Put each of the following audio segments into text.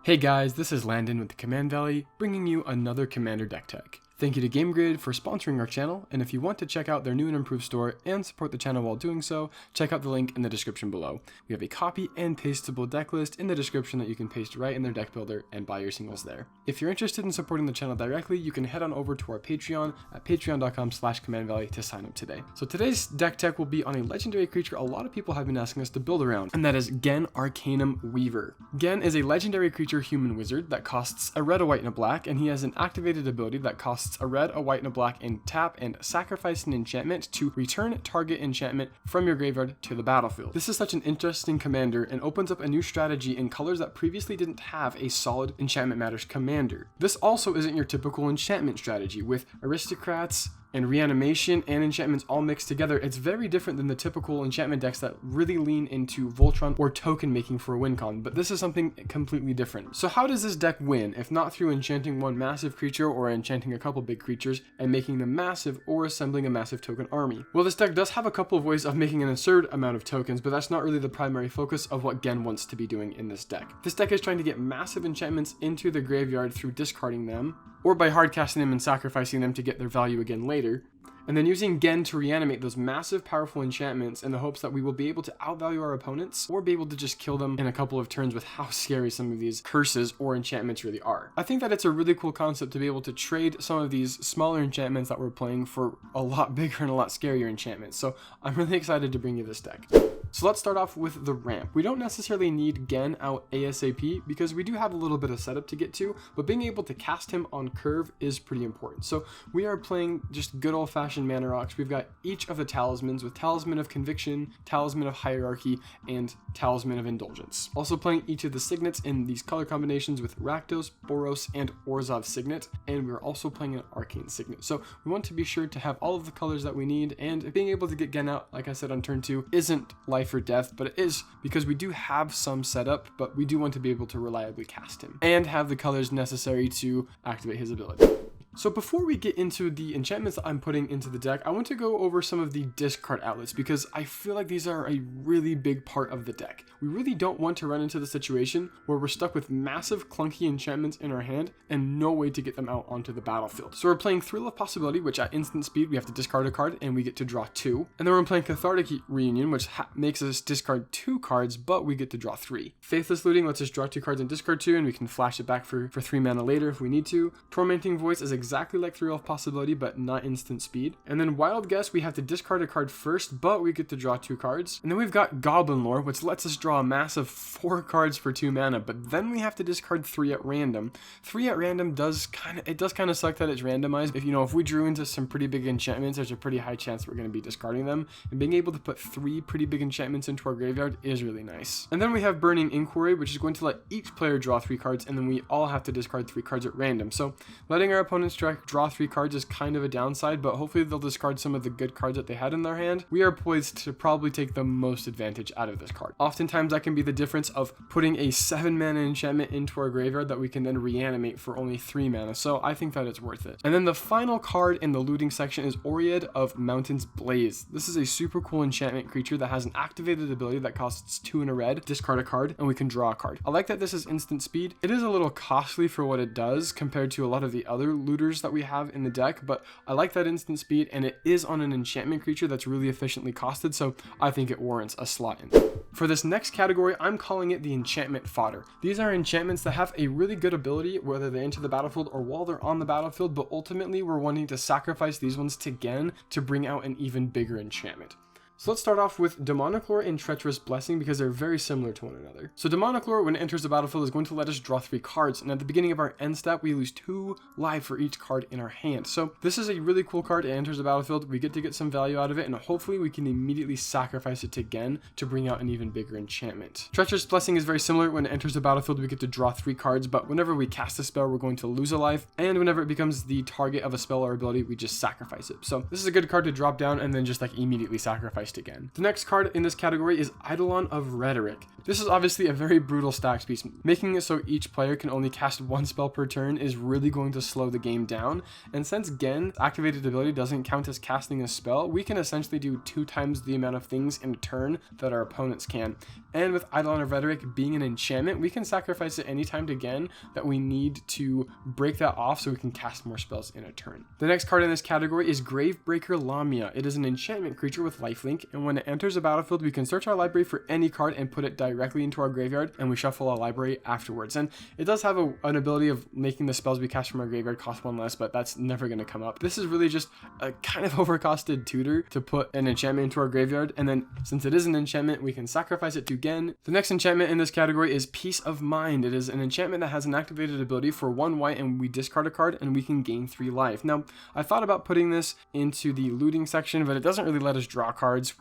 Hey guys, this is Landon with the Command Valley, bringing you another Commander deck tech. Thank you to GameGrid for sponsoring our channel, and if you want to check out their new and improved store and support the channel while doing so, check out the link in the description below. We have a copy and pastable deck list in the description that you can paste right in their deck builder and buy your singles there. If you're interested in supporting the channel directly, you can head on over to our Patreon at patreon.com/commandvalley to sign up today. So today's deck tech will be on a legendary creature a lot of people have been asking us to build around, and that is Ghen Arcanum Weaver. Ghen is a legendary creature human wizard that costs a red, a white, and a black, and he has an activated ability that costs a red, a white, and a black, and tap and sacrifice an enchantment to return target enchantment from your graveyard to the battlefield. This is such an interesting commander and opens up a new strategy in colors that previously didn't have a solid Enchantment Matters commander. This also isn't your typical enchantment strategy with aristocrats and reanimation and enchantments all mixed together. It's very different than the typical enchantment decks that really lean into Voltron or token making for a win con, but this is something completely different. So how does this deck win, if not through enchanting one massive creature or enchanting a couple big creatures and making them massive or assembling a massive token army? Well, this deck does have a couple of ways of making an absurd amount of tokens, but that's not really the primary focus of what Ghen wants to be doing in this deck. This deck is trying to get massive enchantments into the graveyard through discarding them, or by hard casting them and sacrificing them to get their value again later, and then using Ghen to reanimate those massive powerful enchantments in the hopes that we will be able to outvalue our opponents or be able to just kill them in a couple of turns with how scary some of these curses or enchantments really are. I think that it's a really cool concept to be able to trade some of these smaller enchantments that we're playing for a lot bigger and a lot scarier enchantments, so I'm really excited to bring you this deck. So let's start off with the ramp. We don't necessarily need Ghen out ASAP because we do have a little bit of setup to get to, but being able to cast him on curve is pretty important. So we are playing just good old-fashioned mana rocks. We've got each of the talismans with Talisman of Conviction, Talisman of Hierarchy, and Talisman of Indulgence. Also playing each of the signets in these color combinations with Rakdos, Boros, and Orzhov signet, and we're also playing an Arcane signet. So we want to be sure to have all of the colors that we need, and being able to get Ghen out, like I said on turn 2, isn't life or death, but it is because we do have some setup, but we do want to be able to reliably cast him and have the colors necessary to activate his ability. So before we get into the enchantments that I'm putting into the deck, I want to go over some of the discard outlets because I feel like these are a really big part of the deck. We really don't want to run into the situation where we're stuck with massive clunky enchantments in our hand and no way to get them out onto the battlefield. So we're playing Thrill of Possibility, which at instant speed we have to discard a card and we get to draw 2. And then we're playing Cathartic Reunion, which makes us discard 2 cards, but we get to draw 3. Faithless Looting lets us draw 2 cards and discard 2, and we can flash it back for 3 mana later if we need to. Tormenting Voice is exactly like Thrill of Possibility, but not instant speed. And then Wild Guess, we have to discard a card first, but we get to draw 2 cards. And then we've got Goblin Lore, which lets us draw a massive 4 cards for 2 mana, but then we have to discard 3 at random. 3 at random does kind of suck that it's randomized. If we drew into some pretty big enchantments, there's a pretty high chance we're going to be discarding them. And being able to put 3 pretty big enchantments into our graveyard is really nice. And then we have Burning Inquiry, which is going to let each player draw 3 cards, and then we all have to discard 3 cards at random. So letting our opponents draw 3 cards is kind of a downside, but hopefully they'll discard some of the good cards that they had in their hand. We are poised to probably take the most advantage out of this card. Oftentimes that can be the difference of putting a 7 mana enchantment into our graveyard that we can then reanimate for only 3 mana, so I think that it's worth it. And then the final card in the looting section is Oread of Mountain's Blaze. This is a super cool enchantment creature that has an activated ability that costs 2 and a red, discard a card, and we can draw a card. I like that this is instant speed. It is a little costly for what it does compared to a lot of the other looters that we have in the deck, but I like that instant speed, and it is on an enchantment creature that's really efficiently costed, so I think it warrants a slot in. For this next category, I'm calling it the Enchantment Fodder. These are enchantments that have a really good ability, whether they enter the battlefield or while they're on the battlefield, but ultimately we're wanting to sacrifice these ones to Ghen to bring out an even bigger enchantment. So let's start off with Demonic Lore and Treacherous Blessing because they're very similar to one another. So Demonic Lore, when it enters the battlefield, is going to let us draw 3 cards, and at the beginning of our end step, we lose 2 life for each card in our hand. So this is a really cool card. It enters the battlefield, we get to get some value out of it, and hopefully we can immediately sacrifice it to Ghen to bring out an even bigger enchantment. Treacherous Blessing is very similar. When it enters the battlefield, we get to draw 3 cards, but whenever we cast a spell, we're going to lose a life, and whenever it becomes the target of a spell or ability, we just sacrifice it. So this is a good card to drop down and then just like immediately sacrifice sacrificed again. The next card in this category is Eidolon of Rhetoric. This is obviously a very brutal stacks piece. Making it so each player can only cast one spell per turn is really going to slow the game down, and since Ghen's activated ability doesn't count as casting a spell, we can essentially do 2 times the amount of things in a turn that our opponents can. And with Eidolon of Rhetoric being an enchantment, we can sacrifice it anytime to Ghen that we need to break that off so we can cast more spells in a turn. The next card in this category is Gravebreaker Lamia. It is an enchantment creature with lifelink, and when it enters a battlefield, we can search our library for any card and put it directly into our graveyard, and we shuffle our library afterwards. And it does have an ability of making the spells we cast from our graveyard cost 1 less, but that's never going to come up. This is really just a kind of overcosted tutor to put an enchantment into our graveyard, and then since it is an enchantment, we can sacrifice it to Ghen. The next enchantment in this category is Peace of Mind. It is an enchantment that has an activated ability for 1 white, and we discard a card and we can gain 3 life. Now, I thought about putting this into the looting section, but it doesn't really let us draw cards.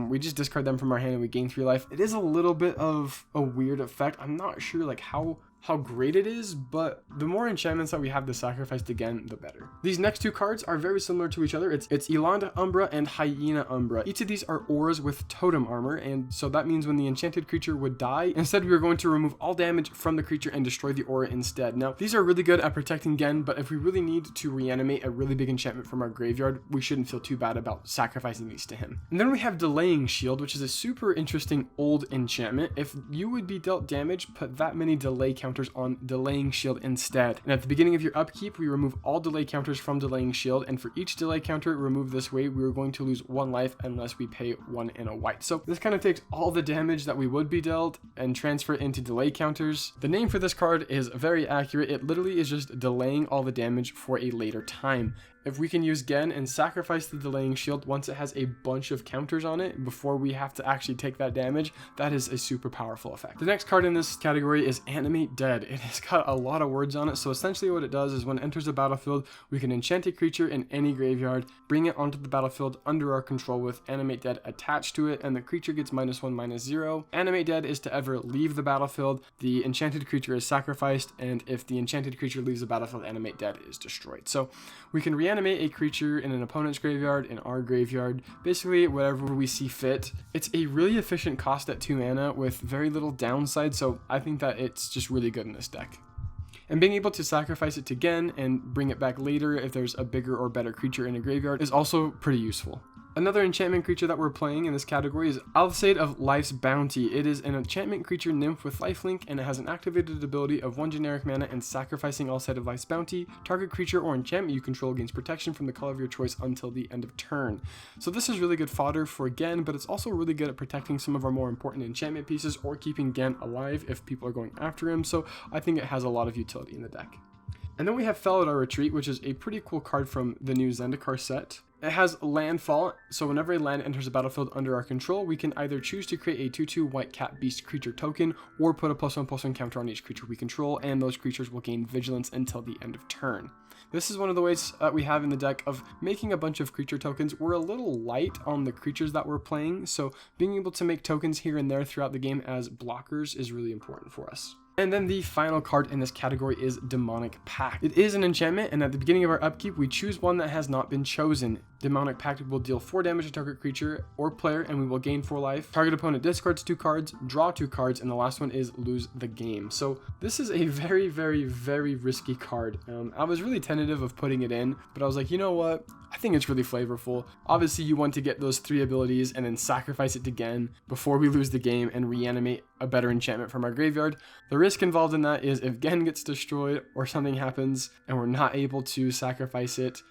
We just discard them from our hand and we gain 3 life. It is a little bit of a weird effect. I'm not sure like how great it is, but the more enchantments that we have to sacrifice to Ghen, the better. These next 2 cards are very similar to each other. It's Eland Umbra and Hyena Umbra. Each of these are auras with totem armor, and so that means when the enchanted creature would die, instead we are going to remove all damage from the creature and destroy the aura instead. Now, these are really good at protecting Ghen, but if we really need to reanimate a really big enchantment from our graveyard, we shouldn't feel too bad about sacrificing these to him. And then we have Delaying Shield, which is a super interesting old enchantment. If you would be dealt damage, put that many delay counters on Delaying Shield instead. And at the beginning of your upkeep, we remove all delay counters from Delaying Shield, and for each delay counter removed this way, we are going to lose 1 life unless we pay 1 in a white. So this kind of takes all the damage that we would be dealt and transfer it into delay counters. The name for this card is very accurate. It literally is just delaying all the damage for a later time. If we can use Ghen and sacrifice the Delaying Shield once it has a bunch of counters on it before we have to actually take that damage, that is a super powerful effect. The next card in this category is Animate Dead. It has got a lot of words on it, so essentially what it does is when it enters the battlefield, we can enchant a creature in any graveyard, bring it onto the battlefield under our control with Animate Dead attached to it, and the creature gets -1/-0. Animate Dead is to ever leave the battlefield, the enchanted creature is sacrificed, and if the enchanted creature leaves the battlefield, Animate Dead is destroyed. So we can reanimate a creature in an opponent's graveyard, in our graveyard, basically whatever we see fit. It's a really efficient cost at 2 mana with very little downside, so I think that it's just really good in this deck. And being able to sacrifice it to Ghen and bring it back later if there's a bigger or better creature in a graveyard is also pretty useful. Another enchantment creature that we're playing in this category is Alseid of Life's Bounty. It is an enchantment creature nymph with lifelink, and it has an activated ability of 1 generic mana and sacrificing Alseid of Life's Bounty. Target creature or enchantment you control gains protection from the color of your choice until the end of turn. So this is really good fodder for Ghen, but it's also really good at protecting some of our more important enchantment pieces or keeping Ghen alive if people are going after him, so I think it has a lot of utility in the deck. And then we have Felidar Retreat, which is a pretty cool card from the new Zendikar set. It has landfall, so whenever a land enters a battlefield under our control, we can either choose to create a 2/2 white cat beast creature token, or put a +1/+1 counter on each creature we control, and those creatures will gain vigilance until the end of turn. This is one of the ways that we have in the deck of making a bunch of creature tokens. We're a little light on the creatures that we're playing, so being able to make tokens here and there throughout the game as blockers is really important for us. And then the final card in this category is Demonic Pact. It is an enchantment, and at the beginning of our upkeep, we choose one that has not been chosen. Demonic Pact will deal 4 damage to target creature or player, and we will gain 4 life. Target opponent discards 2 cards, draw 2 cards, and the last one is lose the game. So this is a very, very, very risky card. I was really tentative of putting it in, but I was like, you know what? I think it's really flavorful. Obviously, you want to get those 3 abilities and then sacrifice it to Ghen before we lose the game and reanimate a better enchantment from our graveyard. The risk involved in that is if Ghen gets destroyed or something happens and we're not able to sacrifice it,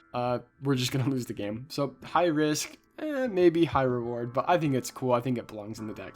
we're just going to lose the game. So high risk, maybe high reward, but I think it's cool. I think it belongs in the deck.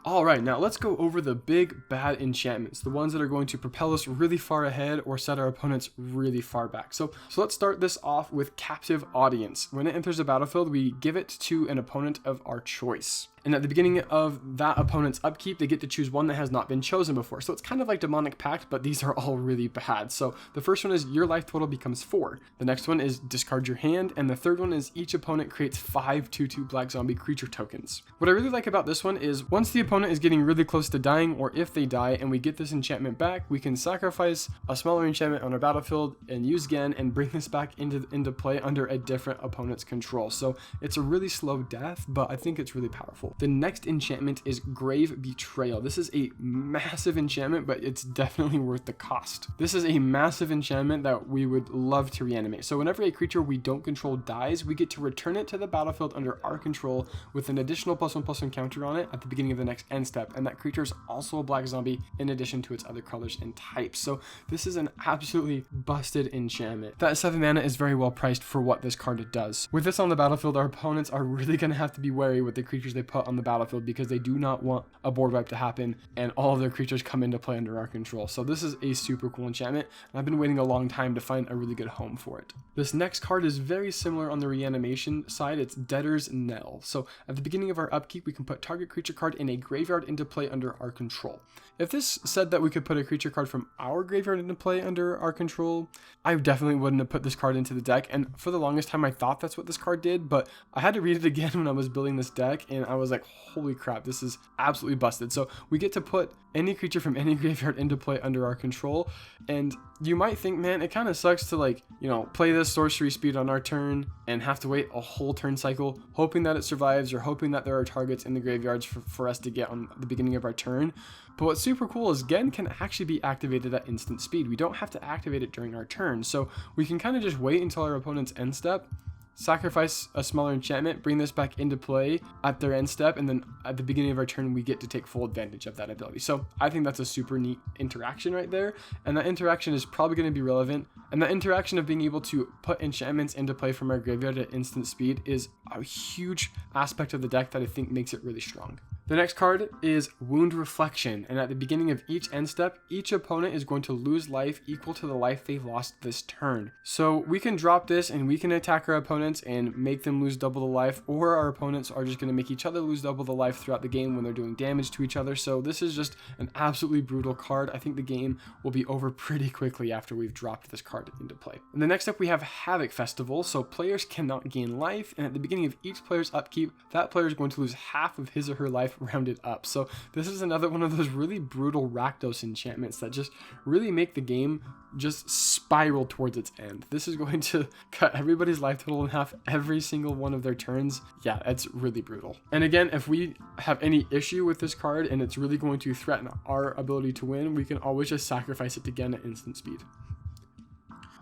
Alright, now let's go over the big bad enchantments, the ones that are going to propel us really far ahead or set our opponents really far back. So let's start this off with Captive Audience. When it enters the battlefield, we give it to an opponent of our choice. And at the beginning of that opponent's upkeep, they get to choose one that has not been chosen before. So it's kind of like Demonic Pact, but these are all really bad. So the first one is your life total becomes 4. The next one is discard your hand. And the third one is each opponent creates 5 2/2 black zombie creature tokens. What I really like about this one is once the opponent is getting really close to dying, or if they die and we get this enchantment back, we can sacrifice a smaller enchantment on our battlefield and use Ghen and bring this back into play under a different opponent's control. So it's a really slow death, but I think it's really powerful. The next enchantment is Grave Betrayal. This is a massive enchantment, but it's definitely worth the cost. This is a massive enchantment that we would love to reanimate. So whenever a creature we don't control dies, we get to return it to the battlefield under our control with an additional +1/+1 counter on it at the beginning of the next end step. And that creature is also a black zombie in addition to its other colors and types. So this is an absolutely busted enchantment. That 7 mana is very well priced for what this card does. With this on the battlefield, our opponents are really going to have to be wary with the creatures they put on the battlefield because they do not want a board wipe to happen and all of their creatures come into play under our control. So this is a super cool enchantment, and I've been waiting a long time to find a really good home for it. This next card is very similar on the reanimation side. It's Debtor's Knell. So at the beginning of our upkeep, we can put target creature card in a graveyard into play under our control. If this said that we could put a creature card from our graveyard into play under our control, I definitely wouldn't have put this card into the deck. And for the longest time, I thought that's what this card did, but I had to read it again when I was building this deck, and I was like, holy crap, this is absolutely busted. So we get to put any creature from any graveyard into play under our control. And you might think, man, it kind of sucks to, like, you know, play this sorcery speed on our turn and have to wait a whole turn cycle, hoping that it survives or hoping that there are targets in the graveyards for us to get on the beginning of our turn. But what's super cool is Ghen can actually be activated at instant speed. We don't have to activate it during our turn. So we can kind of just wait until our opponent's end step, sacrifice a smaller enchantment, bring this back into play at their end step, and then at the beginning of our turn, we get to take full advantage of that ability. So I think that's a super neat interaction right there, and that interaction is probably going to be relevant. And that interaction of being able to put enchantments into play from our graveyard at instant speed is a huge aspect of the deck that I think makes it really strong. The next card is Wound Reflection, and at the beginning of each end step, each opponent is going to lose life equal to the life they've lost this turn. So we can drop this and we can attack our opponents and make them lose double the life, or our opponents are just going to make each other lose double the life throughout the game when they're doing damage to each other. So this is just an absolutely brutal card. I think the game will be over pretty quickly after we've dropped this card into play. And the next up, we have Havoc Festival. So players cannot gain life, and at the beginning of each player's upkeep, that player is going to lose half of his or her life rounded up. So this is another one of those really brutal Rakdos enchantments that just really make the game just spiral towards its end. This is going to cut everybody's life total in half every single one of their turns. Yeah, it's really brutal. And again, if we have any issue with this card and it's really going to threaten our ability to win, we can always just sacrifice it again at instant speed.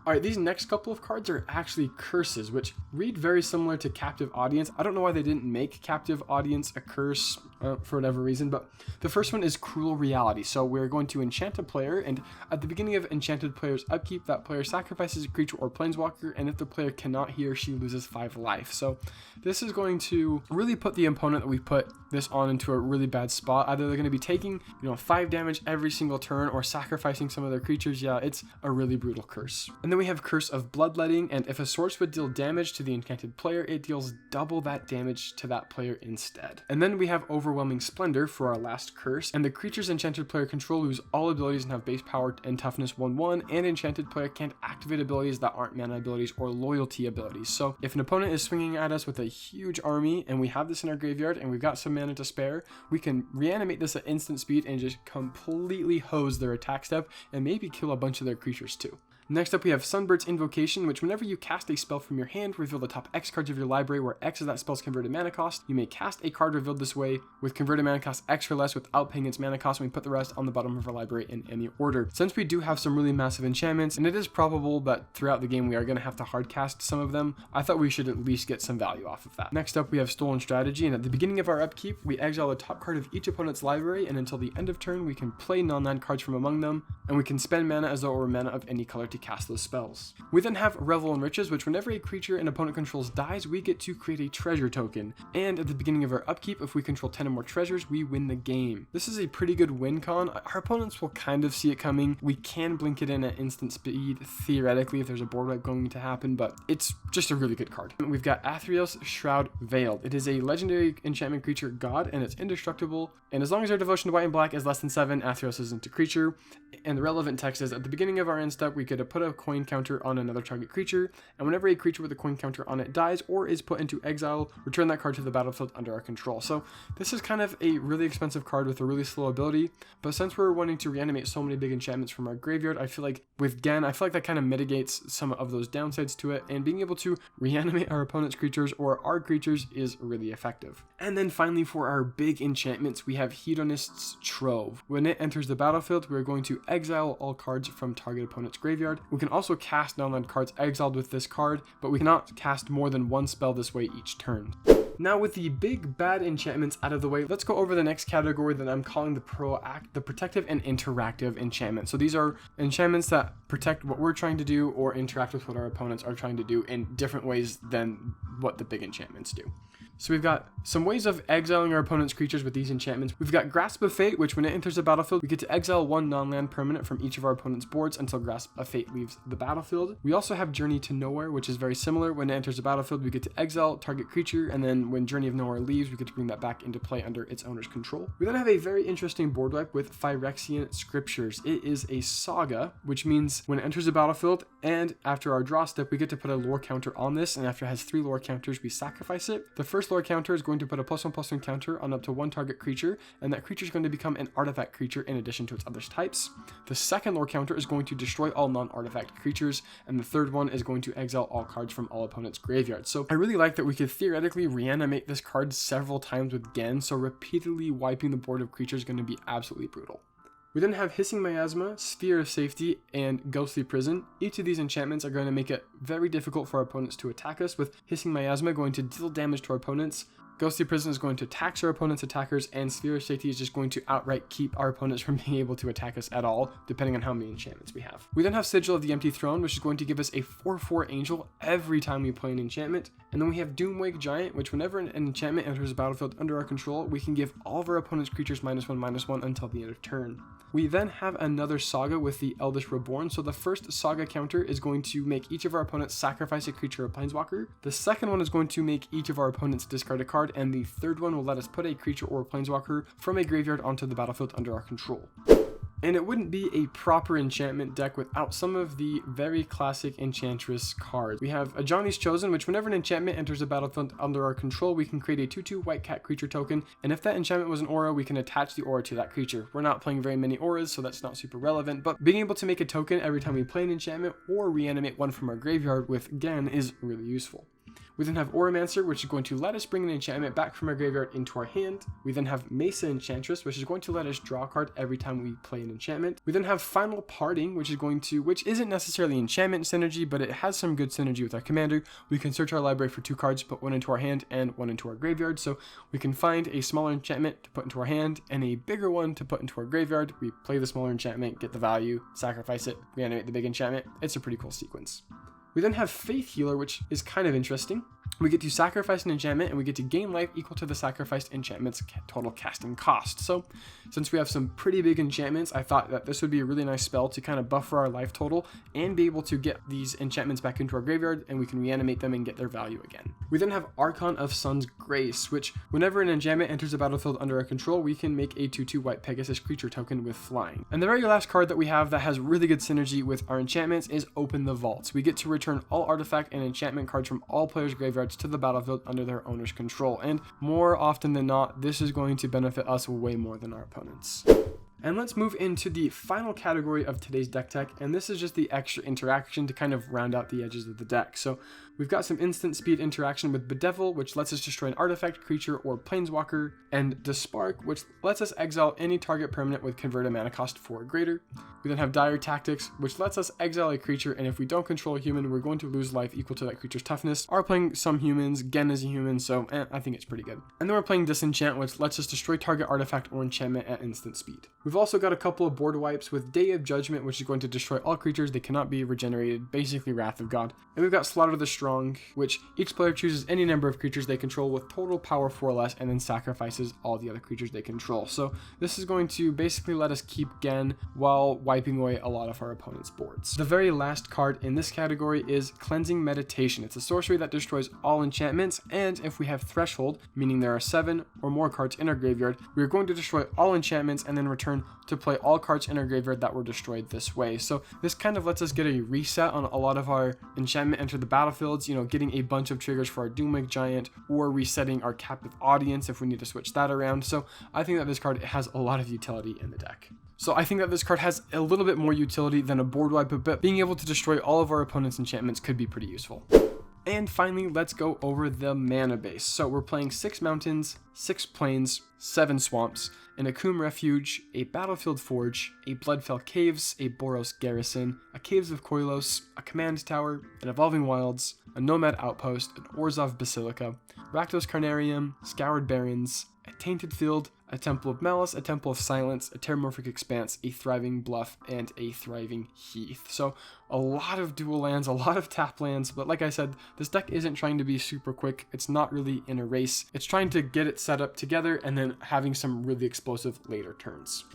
Alright, these next couple of cards are actually curses, which read very similar to Captive Audience. I don't know why they didn't make Captive Audience a curse for whatever reason, but the first one is Cruel Reality. So we're going to enchant a player, and at the beginning of enchanted player's upkeep, that player sacrifices a creature or planeswalker, and if the player cannot, he or she loses 5 life. So this is going to really put the opponent that we put this on into a really bad spot. Either they're going to be taking, 5 damage every single turn or sacrificing some of their creatures. Yeah, it's a really brutal curse. And then we have Curse of Bloodletting, and if a source would deal damage to the enchanted player, it deals double that damage to that player instead. And then we have Overwhelming Splendor for our last curse, and the creature's enchanted player control lose all abilities and have base power and toughness 1/1, and enchanted player can't activate abilities that aren't mana abilities or loyalty abilities. So if an opponent is swinging at us with a huge army and we have this in our graveyard and we've got some mana to spare, we can reanimate this at instant speed and just completely hose their attack step and maybe kill a bunch of their creatures too. Next up, we have Sunbird's Invocation, which whenever you cast a spell from your hand, reveal the top X cards of your library, where X is that spell's converted mana cost. You may cast a card revealed this way with converted mana cost X or less without paying its mana cost, and we put the rest on the bottom of our library in any order. Since we do have some really massive enchantments, and it is probable that throughout the game we are going to have to hard cast some of them, I thought we should at least get some value off of that. Next up, we have Stolen Strategy, and at the beginning of our upkeep, we exile the top card of each opponent's library, and until the end of turn, we can play non-land cards from among them, and we can spend mana as though it were mana of any color to cast those spells. We then have Revel and Riches, which whenever a creature an opponent controls dies, we get to create a treasure token. And at the beginning of our upkeep, if we control 10 or more treasures, we win the game. This is a pretty good win con. Our opponents will kind of see it coming. We can blink it in at instant speed, theoretically, if there's a board wipe going to happen, but it's just a really good card. We've got Athreos Shroud Veiled. It is a legendary enchantment creature god, and it's indestructible. And as long as our devotion to white and black is less than 7, Athreos isn't a creature. And the relevant text is, at the beginning of our end step, we could put a coin counter on another target creature, and whenever a creature with a coin counter on it dies or is put into exile, return that card to the battlefield under our control. So this is kind of a really expensive card with a really slow ability, but since we're wanting to reanimate so many big enchantments from our graveyard, I feel like with Ghen, that kind of mitigates some of those downsides to it, and being able to reanimate our opponent's creatures or our creatures is really effective. And then finally, for our big enchantments, we have Hedonist's Trove. When it enters the battlefield, we're going to exile all cards from target opponent's graveyard. We can also cast non-land cards exiled with this card, but we cannot cast more than one spell this way each turn. Now with the big bad enchantments out of the way, let's go over the next category that I'm calling the protective and interactive enchantments. So these are enchantments that protect what we're trying to do or interact with what our opponents are trying to do in different ways than what the big enchantments do. So we've got some ways of exiling our opponent's creatures with these enchantments. We've got Grasp of Fate, which when it enters the battlefield, we get to exile one non-land permanent from each of our opponent's boards until Grasp of Fate leaves the battlefield. We also have Journey to Nowhere, which is very similar. When it enters the battlefield, we get to exile target creature, and then when Journey of Nowhere leaves, we get to bring that back into play under its owner's control. We then have a very interesting board wipe with Phyrexian Scriptures. It is a saga, which means when it enters the battlefield and after our draw step, we get to put a lore counter on this, and after it has 3 lore counters, we sacrifice it. The first lore counter is going to put a +1/+1 counter on up to 1 target creature, and that creature is going to become an artifact creature in addition to its other types. The second lore counter is going to destroy all non-artifact creatures, and the third one is going to exile all cards from all opponents' graveyards. So I really like that we could theoretically reanimate this card several times with Ghen, so repeatedly wiping the board of creatures is going to be absolutely brutal. We then have Hissing Miasma, Sphere of Safety, and Ghostly Prison. Each of these enchantments are going to make it very difficult for our opponents to attack us, with Hissing Miasma going to deal damage to our opponents, Ghostly Prison is going to tax our opponent's attackers, and Sphere of Safety is just going to outright keep our opponents from being able to attack us at all, depending on how many enchantments we have. We then have Sigil of the Empty Throne, which is going to give us a 4/4 angel every time we play an enchantment. And then we have Doomwake Giant, which whenever an enchantment enters the battlefield under our control, we can give all of our opponent's creatures -1/-1 until the end of turn. We then have another saga with the Eldest Reborn. So the first saga counter is going to make each of our opponents sacrifice a creature or planeswalker. The second one is going to make each of our opponents discard a card, and the third one will let us put a creature or a planeswalker from a graveyard onto the battlefield under our control. And it wouldn't be a proper enchantment deck without some of the very classic Enchantress cards. We have Ajani's Chosen, which whenever an enchantment enters the battlefield under our control, we can create a 2/2 white cat creature token, and if that enchantment was an aura, we can attach the aura to that creature. We're not playing very many auras, so that's not super relevant, but being able to make a token every time we play an enchantment or reanimate one from our graveyard with Ghen is really useful. We then have Auramancer, which is going to let us bring an enchantment back from our graveyard into our hand. We then have Mesa Enchantress, which is going to let us draw a card every time we play an enchantment. We then have Final Parting, which isn't necessarily enchantment synergy, but it has some good synergy with our commander. We can search our library for 2 cards, put one into our hand and one into our graveyard. So we can find a smaller enchantment to put into our hand and a bigger one to put into our graveyard. We play the smaller enchantment, get the value, sacrifice it, reanimate the big enchantment. It's a pretty cool sequence. We then have Faith Healer, which is kind of interesting. We get to sacrifice an enchantment, and we get to gain life equal to the sacrificed enchantment's total casting cost. So, since we have some pretty big enchantments, I thought that this would be a really nice spell to kind of buffer our life total and be able to get these enchantments back into our graveyard, and we can reanimate them and get their value again. We then have Archon of Sun's Grace, which whenever an enchantment enters the battlefield under our control, we can make a 2/2 white Pegasus creature token with flying. And the very last card that we have that has really good synergy with our enchantments is Open the Vaults. We get to return all artifact and enchantment cards from all players' graveyards to the battlefield under their owner's control, and more often than not, this is going to benefit us way more than our opponents. And let's move into the final category of today's deck tech, and this is just the extra interaction to kind of round out the edges of the deck. So we've got some instant speed interaction with Bedevil, which lets us destroy an artifact, creature, or planeswalker, and Despark, which lets us exile any target permanent with converted mana cost 4 or greater. We then have Dire Tactics, which lets us exile a creature, and if we don't control a human, we're going to lose life equal to that creature's toughness. Are playing some humans, Ghen is a human, so I think it's pretty good. And then we're playing Disenchant, which lets us destroy target artifact or enchantment at instant speed. We've We've also got a couple of board wipes with Day of Judgment, which is going to destroy all creatures. They cannot be regenerated, basically Wrath of God. And we've got Slaughter the Strong, which each player chooses any number of creatures they control with total power 4 or less, and then sacrifices all the other creatures they control. So this is going to basically let us keep Ghen while wiping away a lot of our opponent's boards. The very last card in this category is Cleansing Meditation. It's a sorcery that destroys all enchantments, and if we have Threshold, meaning there are 7 or more cards in our graveyard, we are going to destroy all enchantments and then return to play all cards in our graveyard that were destroyed this way. So this kind of lets us get a reset on a lot of our enchantment enter the battlefields, you know, getting a bunch of triggers for our Doomwake Giant, or resetting our Captive Audience if we need to switch that around. So I think that this card has a lot of utility in the deck. So I think that this card has a little bit more utility than a board wipe, but being able to destroy all of our opponent's enchantments could be pretty useful. And finally, let's go over the mana base. So we're playing 6 mountains, 6 plains, 7 swamps, an Akum Refuge, a Battlefield Forge, a Bloodfell Caves, a Boros Garrison, a Caves of Koilos, a Command Tower, an Evolving Wilds, a Nomad Outpost, an Orzhov Basilica, Rakdos Carnarium, Scoured Barrens, a Tainted Field, a Temple of Malice, a Temple of Silence, a Terramorphic Expanse, a Thriving Bluff, and a Thriving Heath. So a lot of dual lands, a lot of tap lands, but like I said, this deck isn't trying to be super quick. It's not really in a race. It's trying to get it set up together and then having some really explosive later turns.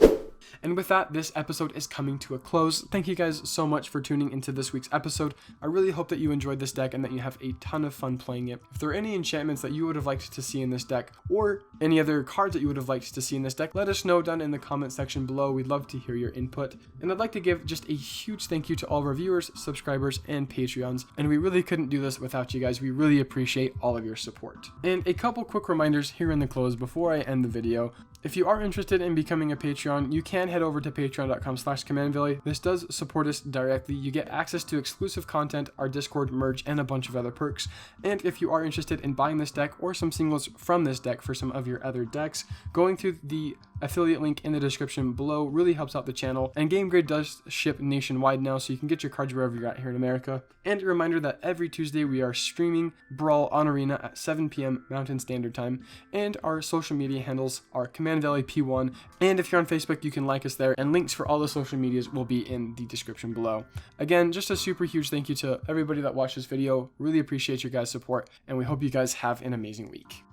And with that, this episode is coming to a close. Thank you guys so much for tuning into this week's episode. I really hope that you enjoyed this deck and that you have a ton of fun playing it. If there are any enchantments that you would have liked to see in this deck, or any other cards that you would have liked to see in this deck, let us know down in the comment section below. We'd love to hear your input. And I'd like to give just a huge thank you to all of our viewers, subscribers, and Patreons. And we really couldn't do this without you guys. We really appreciate all of your support. And a couple quick reminders here in the close before I end the video. If you are interested in becoming a Patreon, you can head over to patreon.com/CommandValley. This does support us directly. You get access to exclusive content, our Discord, merch, and a bunch of other perks. And if you are interested in buying this deck or some singles from this deck for some of your other decks, going through the affiliate link in the description below really helps out the channel. And GameGrid does ship nationwide now, so you can get your cards wherever you're at here in America. And a reminder that every Tuesday we are streaming Brawl on Arena at 7 p.m. Mountain Standard Time, and our social media handles are Command Valley P1. And if you're on Facebook, you can like us there, and links for all the social medias will be in the description below. Again, just a super huge thank you to everybody that watched this video. Really appreciate your guys' support, and we hope you guys have an amazing week.